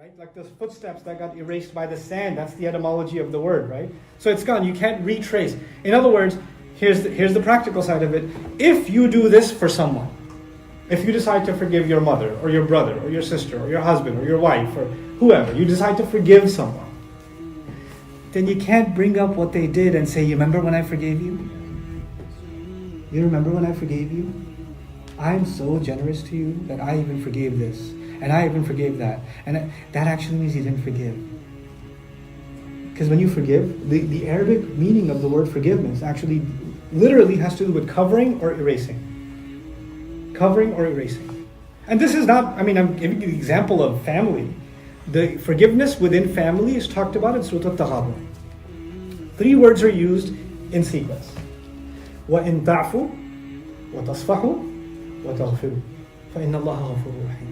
right? Like those footsteps that got erased by the sand. That's the etymology of the word, right? So it's gone. You can't retrace. In other words, here's the practical side of it. If you do this for someone, if you decide to forgive your mother or your brother or your sister or your husband or your wife or whoever, you decide to forgive someone, then you can't bring up what they did and say, you remember when I forgave you? You remember when I forgave you? I'm so generous to you that I even forgave this. And I even forgave that. And that actually means you didn't forgive. Because when you forgive, the Arabic meaning of the word forgiveness actually literally has to do with covering or erasing. Covering or erasing. And this is not, I'm giving you the example of family. The forgiveness within family is talked about in Surah Al-Taghabun. 3 words are used in sequence. وَإِن تَعْفُوا وَتَصْفَحُوا وَتَغْفِرُوا فَإِنَّ اللَّهَ غَفُورٌ رَحِيمٌ.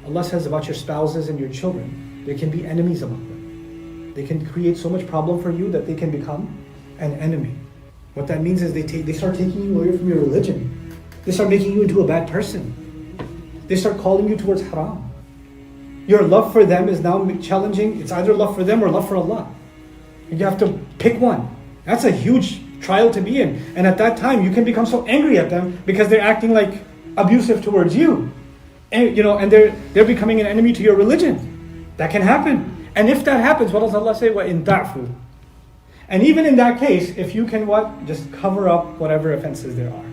Allah says about your spouses and your children, there can be enemies among them. They can create so much problem for you that they can become an enemy. What that means is they start taking you away from your religion. They start making you into a bad person. They start calling you towards haram. Your love for them is now challenging. It's either love for them or love for Allah. And you have to pick one. That's a huge trial to be in. And at that time, you can become so angry at them because they're acting like abusive towards you. And, and they're becoming an enemy to your religion. That can happen. And if that happens, what does Allah say? وَإِن تَعْفُوا. And even in that case, if you can just cover up whatever offenses there are.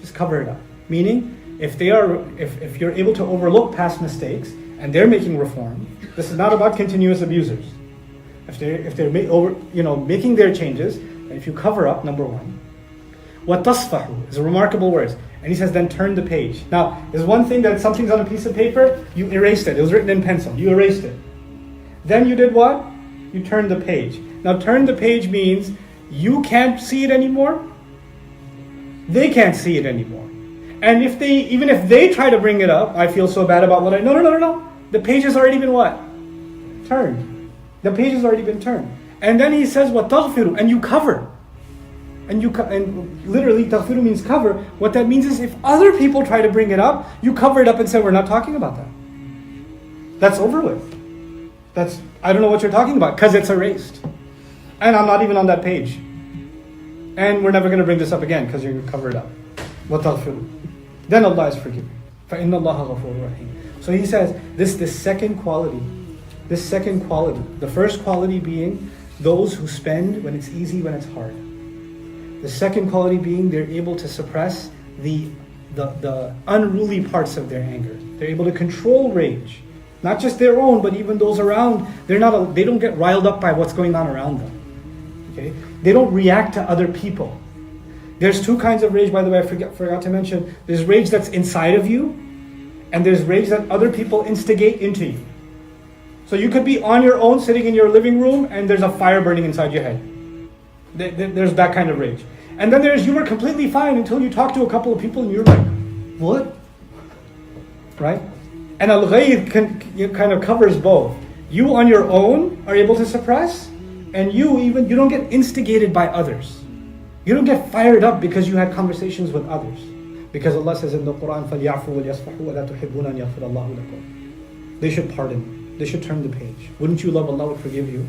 Just cover it up. Meaning, if you're able to overlook past mistakes and they're making reform, this is not about continuous abusers. If they're making their changes, and if you cover up, number one. وَتَصْفَحُوا is a remarkable word. And he says, then turn the page. Now, there's one thing that something's on a piece of paper, you erased it. It was written in pencil. You erased it. Then you did what? You turned the page. Now, turn the page means you can't see it anymore. They can't see it anymore. And even if they try to bring it up, I feel so bad about what No. The page has already been what? Turned. The page has already been turned. And then he says, وَتَغْفِرُوا, and you cover. And literally, taghfiru means cover. What that means is if other people try to bring it up, you cover it up and say, we're not talking about that. That's over with. I don't know what you're talking about, because it's erased. And I'm not even on that page. And we're never going to bring this up again, because you're going to cover it up. وَتَغْفِرُوا. Then Allah is forgiving. فَإِنَّ اللَّهَ غَفُورٌ رَحِيمٌ. So he says, this second quality, the first quality being those who spend when it's easy, when it's hard. The second quality being they're able to suppress the unruly parts of their anger. They're able to control rage. Not just their own, but even those around. They don't get riled up by what's going on around them. Okay? They don't react to other people. There's 2 kinds of rage, by the way, I forgot to mention. There's rage that's inside of you, and there's rage that other people instigate into you. So you could be on your own, sitting in your living room, and there's a fire burning inside your head. There's that kind of rage. And then you were completely fine until you talk to a couple of people and you're like, what? Right? And al-ghayth kind of covers both. You on your own are able to suppress, and you don't get instigated by others. You don't get fired up because you had conversations with others. Because Allah says in the Quran, فَلْيَعْفُوا وَلْيَصْفَحُوا وَلَا تُحِبُّونَ أَنْ يَغْفِرَ اللَّهُ لَكُمْ. They should pardon. They should turn the page. Wouldn't you love Allah would forgive you?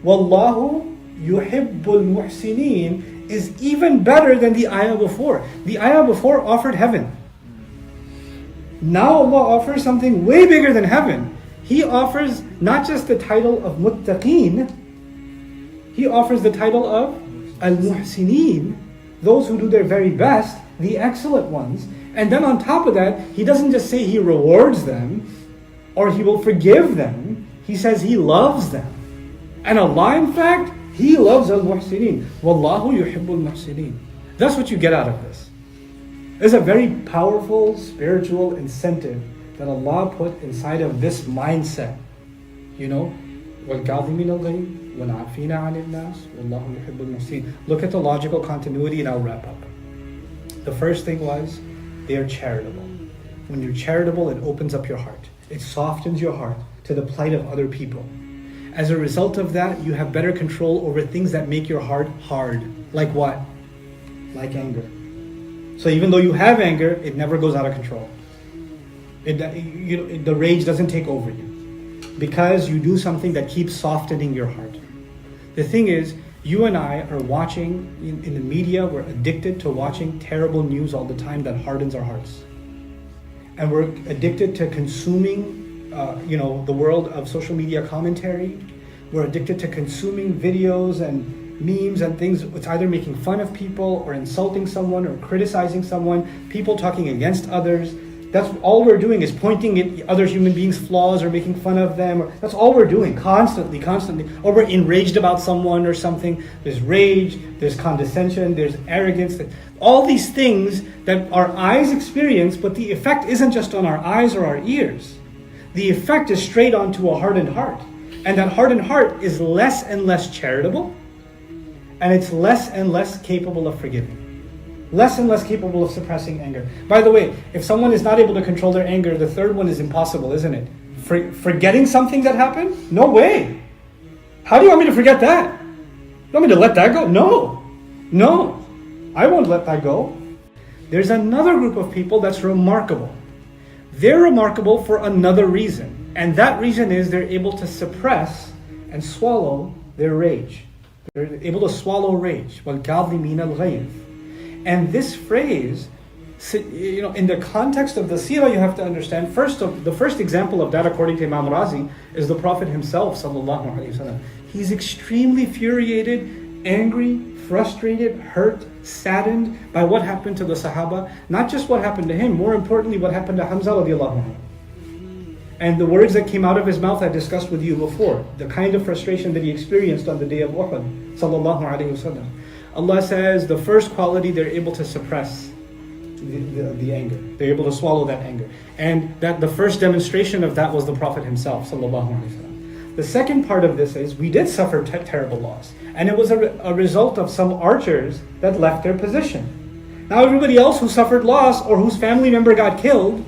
وَاللَّهُ يُحِبُّ الْمُحْسِنِينَ is even better than the ayah before. The ayah before offered heaven. Now Allah offers something way bigger than heaven. He offers not just the title of muttaqeen, He offers the title of al-muhsineen, those who do their very best, the excellent ones. And then on top of that, He doesn't just say He rewards them or He will forgive them. He says He loves them. And Allah, in fact, He loves al-muhsineen. Wallahu yuhibbul muhsineen. That's what you get out of this. There's a very powerful spiritual incentive that Allah put inside of this mindset. وَالْكَاظِمِينَ الْغَيْظَ وَالْعَافِينَ عَنِ النَّاسِ وَاللَّهُ يُحِبُّ الْمُحْسِنِينَ. Look at the logical continuity and I'll wrap up. The first thing was, they are charitable. When you're charitable, it opens up your heart. It softens your heart to the plight of other people. As a result of that, you have better control over things that make your heart hard. Like what? Like anger. So even though you have anger, it never goes out of control. The rage doesn't take over you. because you do something that keeps softening your heart. The thing is, you and I are watching, in the media, we're addicted to watching terrible news all the time that hardens our hearts. And we're addicted to consuming, the world of social media commentary. We're addicted to consuming videos and memes and things. It's either making fun of people or insulting someone or criticizing someone, people talking against others. That's all we're doing, is pointing at other human beings' flaws or making fun of them. That's all we're doing, constantly. Or we're enraged about someone or something. There's rage, there's condescension, there's arrogance. All these things that our eyes experience, but the effect isn't just on our eyes or our ears. The effect is straight onto a hardened heart. And that hardened heart is less and less charitable, and it's less and less capable of forgiving. Less and less capable of suppressing anger. By the way, if someone is not able to control their anger, the third one is impossible, isn't it? Forgetting something that happened? No way. How do you want me to forget that? You want me to let that go? No. I won't let that go. There's another group of people that's remarkable. They're remarkable for another reason. And that reason is they're able to suppress and swallow their rage. They're able to swallow rage. وَالْكَاظِمِينَ الْغَيْظَ. And this phrase, in the context of the seerah, you have to understand, the first example of that, according to Imam Razi, is the Prophet himself, sallallahu alaihi wasallam. He's extremely infuriated, angry, frustrated, hurt, saddened by what happened to the Sahaba. Not just what happened to him, more importantly, what happened to Hamza radiallahu anhu. And the words that came out of his mouth I discussed with you before, the kind of frustration that he experienced on the day of Uhud, sallallahu alaihi wasallam. Allah says the first quality, they're able to suppress the anger. They're able to swallow that anger. And that the first demonstration of that was the Prophet himself, sallallahu alaihi wasallam. The second part of this is, we did suffer terrible loss. And it was a result of some archers that left their position. Now everybody else who suffered loss or whose family member got killed,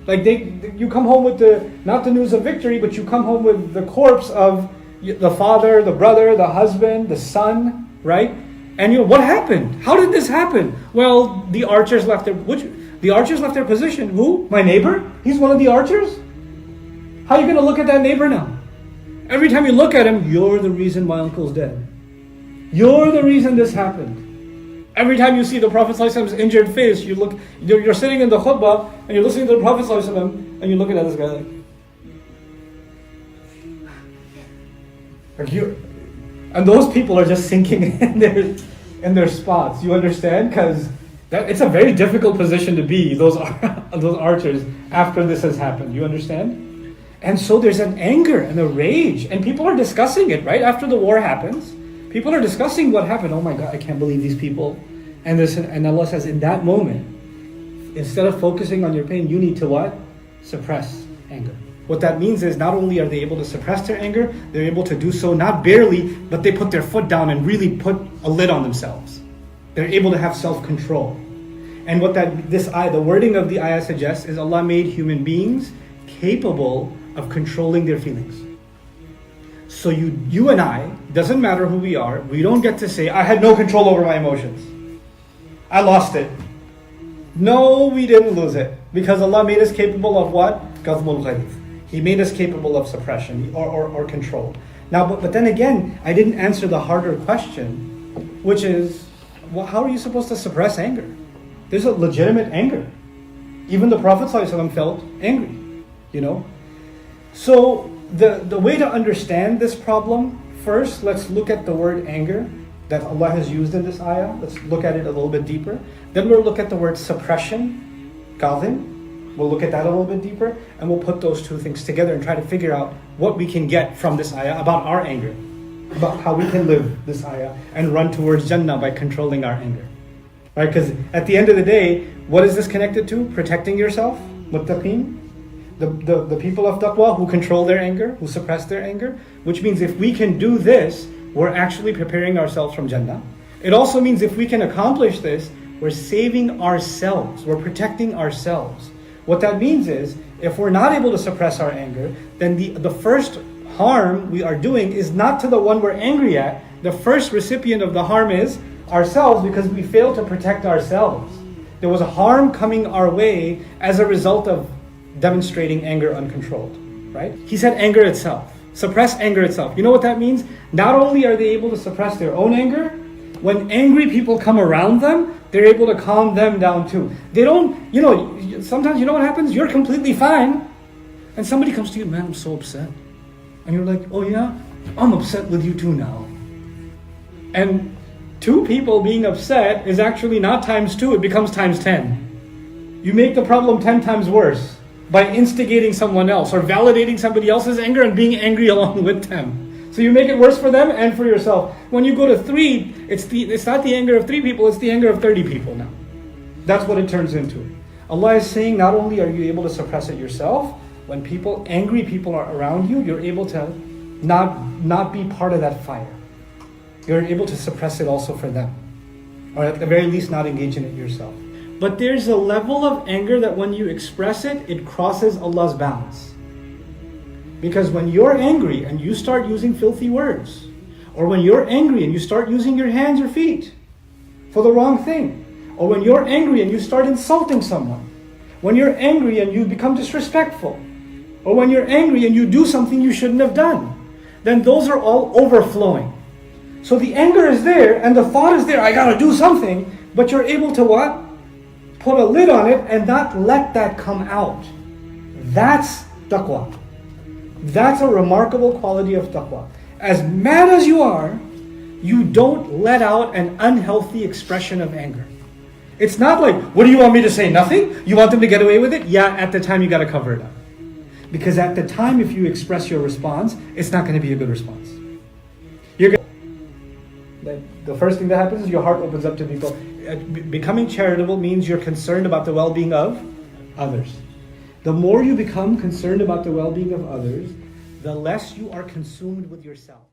like you come home with not the news of victory, but you come home with the corpse of the father, the brother, the husband, the son, right? And what happened? How did this happen? Well, the archers left their position. Who? My neighbor? He's one of the archers? How are you going to look at that neighbor now? Every time you look at him, you're the reason my uncle's dead. You're the reason this happened. Every time you see the Prophet ﷺ's injured face, you're sitting in the khutbah and you're listening to the Prophet ﷺ and you're looking at this guy like you. And those people are just sinking in their spots. You understand? Because it's a very difficult position to be, those archers, after this has happened. You understand? And so there's an anger and a rage. And people are discussing it, right? After the war happens, people are discussing what happened. Oh my God, I can't believe these people. And Allah says, in that moment, instead of focusing on your pain, you need to what? Suppress anger. What that means is, not only are they able to suppress their anger, they're able to do so not barely, but they put their foot down and really put a lid on themselves. They're able to have self-control. And what the wording of the ayah suggests is, Allah made human beings capable of controlling their feelings. So you and I, doesn't matter who we are, we don't get to say, I had no control over my emotions. I lost it. No, we didn't lose it. Because Allah made us capable of what? Qadhmul ghayth. He made us capable of suppression or control. Now, but then again, I didn't answer the harder question, which is, how are you supposed to suppress anger? There's a legitimate anger. Even the Prophet ﷺ felt angry, So the way to understand this problem, first, let's look at the word anger that Allah has used in this ayah. Let's look at it a little bit deeper. Then we'll look at the word suppression, qadhim. We'll look at that a little bit deeper, and we'll put those two things together and try to figure out what we can get from this ayah about our anger, about how we can live this ayah and run towards Jannah by controlling our anger. Right? Because at the end of the day, what is this connected to? Protecting yourself, muttaqeen, the people of taqwa who control their anger, who suppress their anger, which means if we can do this, we're actually preparing ourselves from Jannah. It also means if we can accomplish this, we're saving ourselves, we're protecting ourselves. What that means is, if we're not able to suppress our anger, then the first harm we are doing is not to the one we're angry at. The first recipient of the harm is ourselves, because we failed to protect ourselves. There was a harm coming our way as a result of demonstrating anger uncontrolled. right? He said anger itself. Suppress anger itself. You know what that means? Not only are they able to suppress their own anger, when angry people come around them, they're able to calm them down too. They don't, sometimes you know what happens? You're completely fine. And somebody comes to you, man, I'm so upset. And you're like, oh yeah? I'm upset with you too now. And two people being upset is actually not times 2, it becomes times 10. You make the problem 10 times worse by instigating someone else or validating somebody else's anger and being angry along with them. So you make it worse for them and for yourself. When you go to 3, it's not the anger of 3 people, it's the anger of 30 people now. That's what it turns into. Allah is saying not only are you able to suppress it yourself, when angry people are around you, you're able to not be part of that fire. You're able to suppress it also for them. Or at the very least not engage in it yourself. But there's a level of anger that when you express it, it crosses Allah's bounds. Because when you're angry and you start using filthy words, or when you're angry and you start using your hands or feet for the wrong thing, or when you're angry and you start insulting someone, when you're angry and you become disrespectful, or when you're angry and you do something you shouldn't have done, then those are all overflowing. So the anger is there and the thought is there, I gotta do something, but you're able to what? Put a lid on it and not let that come out. That's taqwa. That's a remarkable quality of taqwa. As mad as you are, you don't let out an unhealthy expression of anger. It's not like, what do you want me to say? Nothing? You want them to get away with it? Yeah, at the time you got to cover it up. Because at the time, if you express your response, it's not going to be a good response. The first thing that happens is your heart opens up to people. Becoming charitable means you're concerned about the well-being of others. The more you become concerned about the well-being of others, the less you are consumed with yourself.